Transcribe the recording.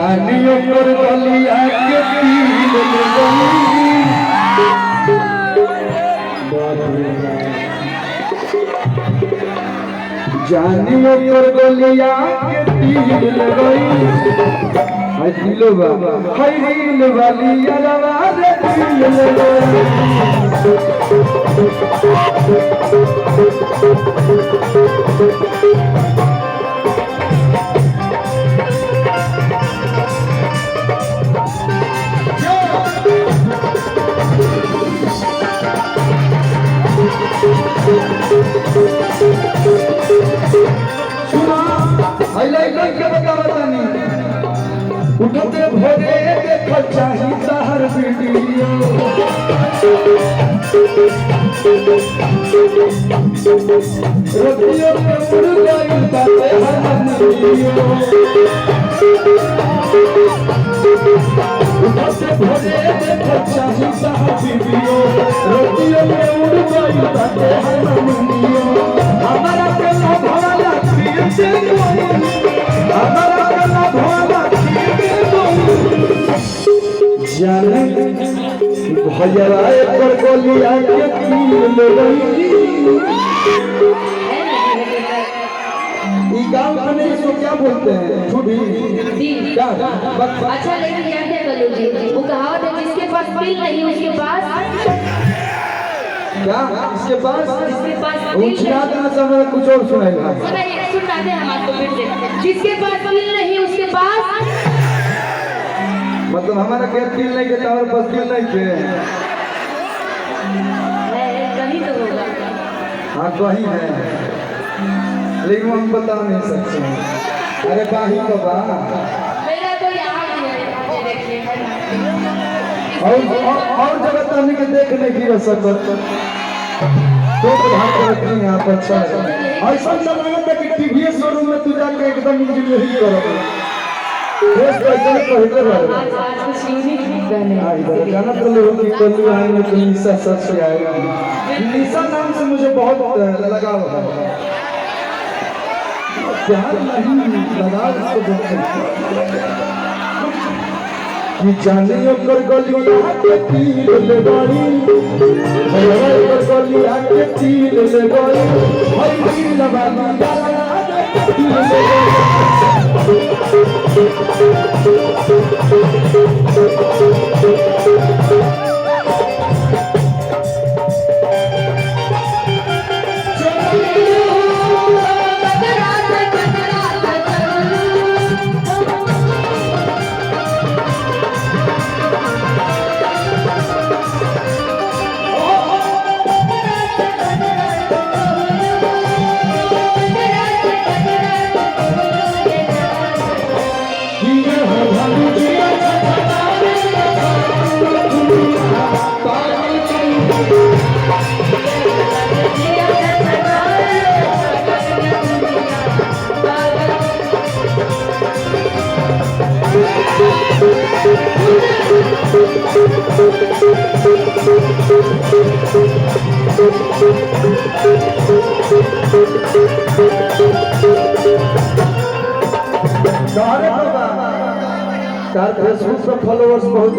जानियो कर गलिया के पीर जानियो कर गलिया के पीर हाय दिलो बाबा हाय दिल वाली आवाज उठते भोरे देखो चाहिए हर वीडियो रोटियों पे उड़ गई बातें हर वीडियो उठते भोरे देखो चाहिए हर वीडियो रोटियों पे उड़ गई बातें हर वीडियो हमारा केला भवाला पीर से हमारा केला भवाला जाने भैया पर गोलियां के पीर ये गांव में इसको क्या बोलते हैं छुड़ी क्या अच्छा लेकिन क्या क्या कर लो जी वो कहावत है जिसके पास दिल नहीं उसके पास क्या इसके पास दिल ना समय कुछ और सुनाएगा सुनाते हैं हम आपको फिर से जिसके पास दिल नहीं उसके पास मतलब हमारा क्या दिल नहीं के तावर पास दिल नहीं के कहीं तो होगा हाँ कहीं है लेकिन हम बता नहीं सकते अरे बाही तो बा मेरा तो यहाँ भी है देखिए और जगह तो हमने के देखने की रसद तो भाग रखती है आप अच्छा ऐसा जमाना था कि टीवी शोरूम में तू जाके एकदम इंजीनियरिंग करोगे देश का इतना कहते रहो आज कुछ यूनिक गाने जाना तो लोगों की कोल्लू आएंगे तो निशा सच से आएगा निशा नाम से मुझे बहुत लगाव है प्यार नहीं लगाव इसको कि जानियो कर गलिया के तीर ले गई भैया कर गलिया के तीर ले गई हर दिल वाली फेसबुक पर फॉलोअर्स बहुत